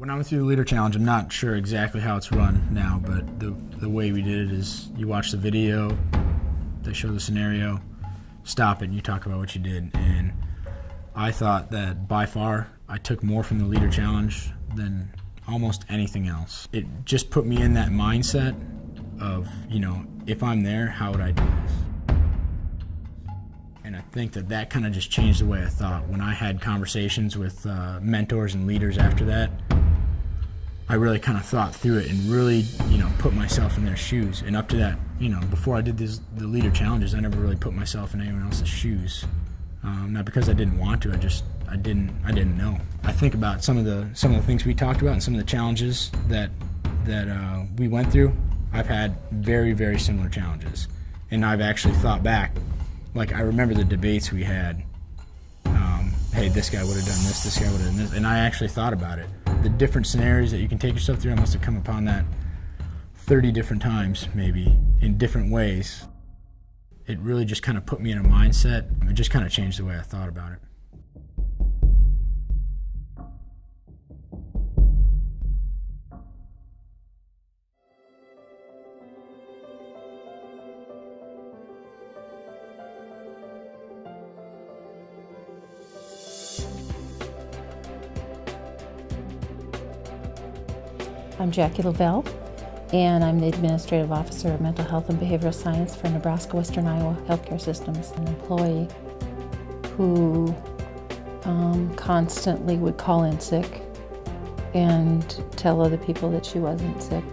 When I went through the leader challenge, I'm not sure exactly how it's run now, but the way we did it is you watch the video, they show the scenario, stop it, and you talk about what you did. And I thought that by far I took more from the leader challenge than almost anything else. It just put me in that mindset of, if I'm there, how would I do this? And I think that kind of just changed the way I thought. When I had conversations with mentors and leaders after that, I really kind of thought through it and really, put myself in their shoes. And up to that, before I did the leader challenges, I never really put myself in anyone else's shoes. Not because I didn't want to, I didn't know. I think about some of the things we talked about and some of the challenges that we went through. I've had very, very similar challenges, and I've actually thought back. Like, I remember the debates we had. Hey, this guy would have done this guy would have done this, and I actually thought about it. The different scenarios that you can take yourself through, I must have come upon that 30 different times, maybe, in different ways. It really just kind of put me in a mindset. It just kind of changed the way I thought about it. I'm Jackie Lavelle, and I'm the Administrative Officer of Mental Health and Behavioral Science for Nebraska Western Iowa Healthcare Systems. An employee who constantly would call in sick and tell other people that she wasn't sick.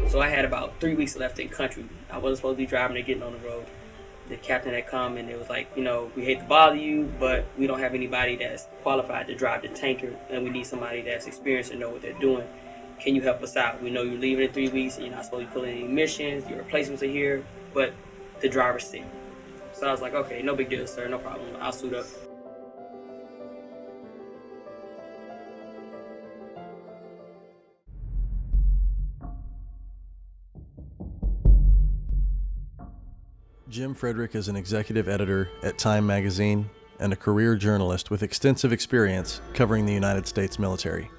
So I had about 3 weeks left in country. I wasn't supposed to be driving or getting on the road. The captain had come and it was like, we hate to bother you, but we don't have anybody that's qualified to drive the tanker, and we need somebody that's experienced and know what they're doing. Can you help us out? We know you're leaving in 3 weeks and you're not supposed to be pulling any missions, your replacements are here, but the driver's sick. So I was like, okay, no big deal, sir, no problem. I'll suit up. Jim Frederick is an executive editor at Time magazine and a career journalist with extensive experience covering the United States military.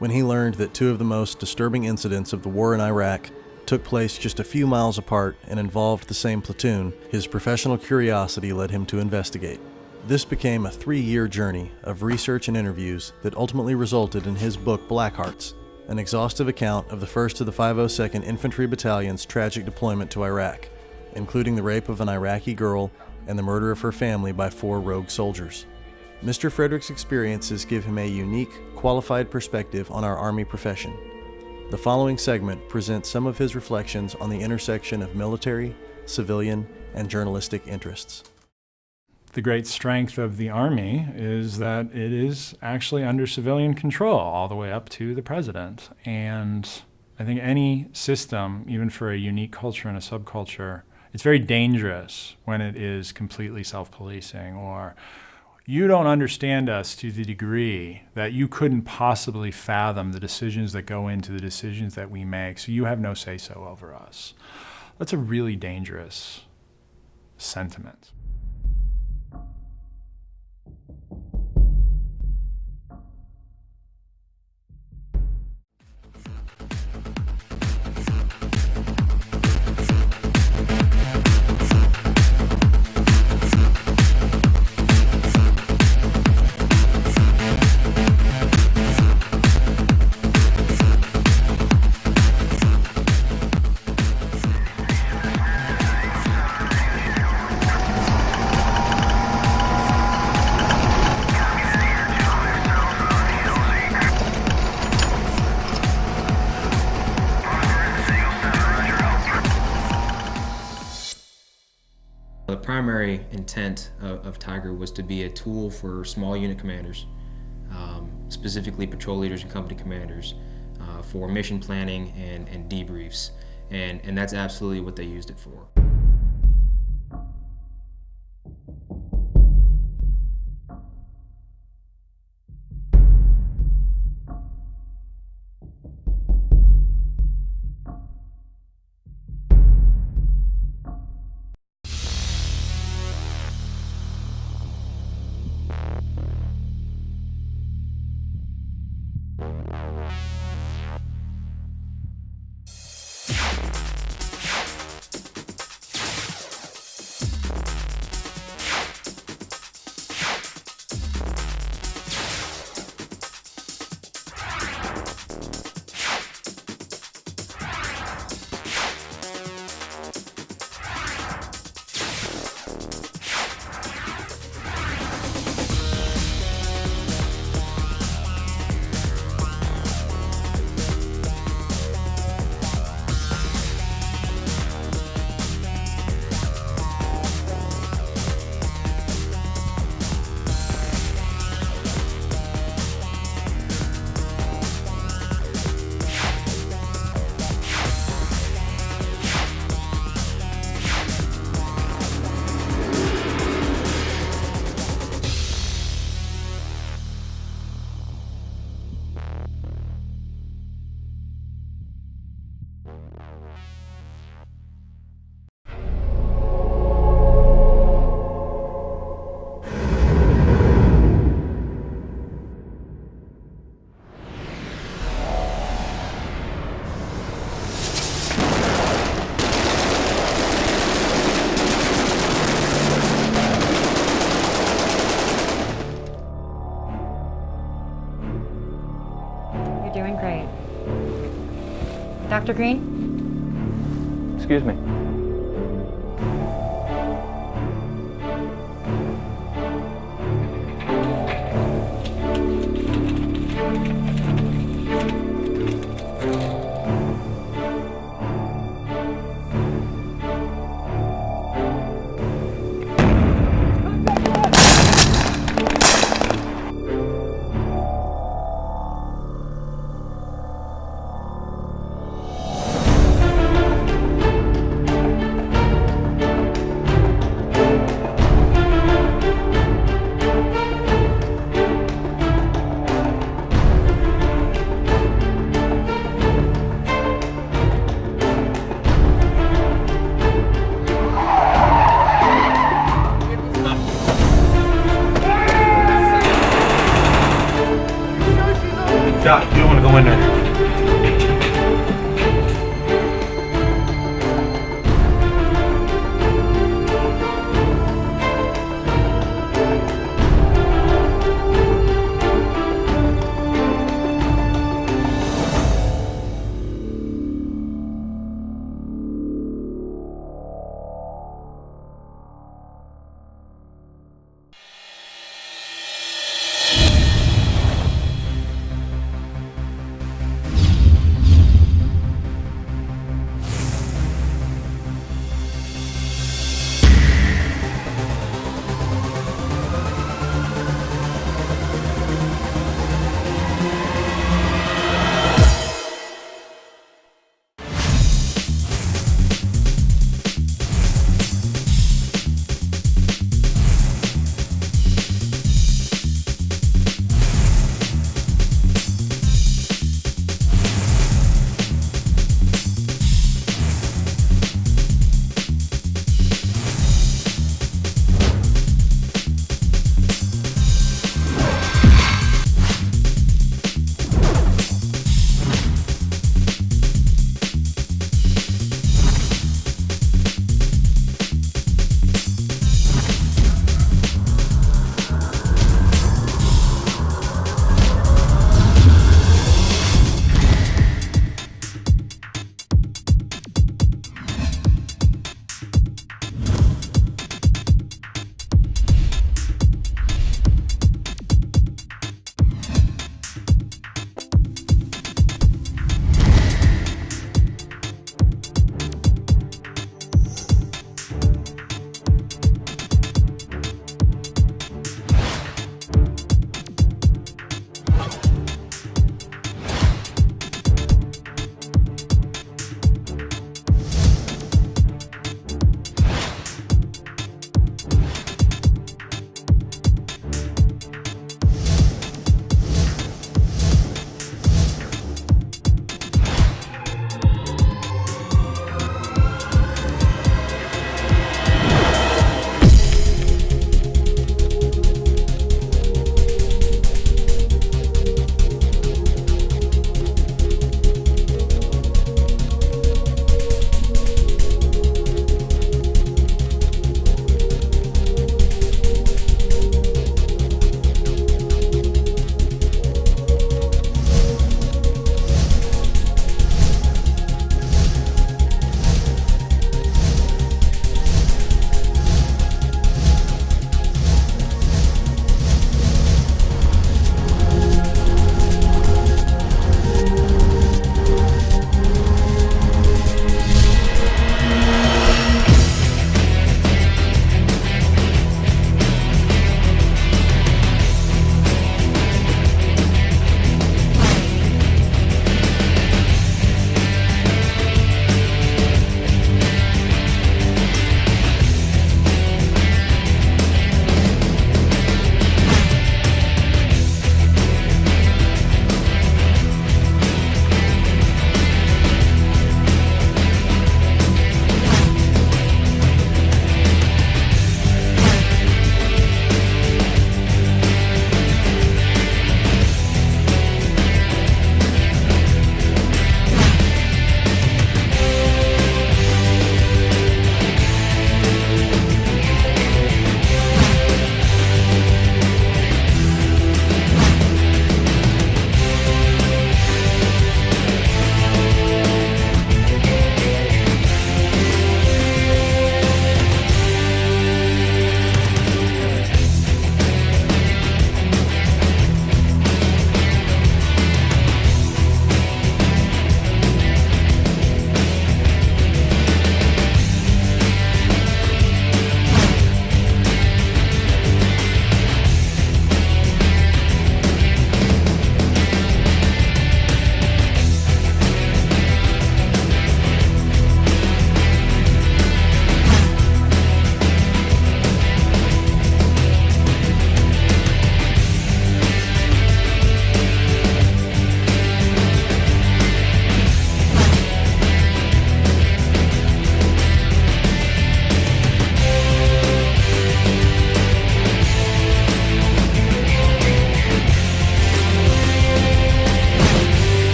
When he learned that two of the most disturbing incidents of the war in Iraq took place just a few miles apart and involved the same platoon, his professional curiosity led him to investigate. This became a 3-year journey of research and interviews that ultimately resulted in his book Black Hearts, an exhaustive account of the 1st to the 502nd Infantry Battalion's tragic deployment to Iraq, including the rape of an Iraqi girl and the murder of her family by 4 rogue soldiers. Mr. Frederick's experiences give him a unique, qualified perspective on our Army profession. The following segment presents some of his reflections on the intersection of military, civilian, and journalistic interests. The great strength of the Army is that it is actually under civilian control all the way up to the president. And I think any system, even for a unique culture and a subculture, it's very dangerous when it is completely self-policing, or you don't understand us to the degree that you couldn't possibly fathom the decisions that go into the decisions that we make, so you have no say-so over us. That's a really dangerous sentiment. primary intent of Tiger was to be a tool for small unit commanders, specifically patrol leaders and company commanders, for mission planning and debriefs. And that's absolutely what they used it for. Doing great. Dr. Green? Excuse me. Doc, you don't want to go in there.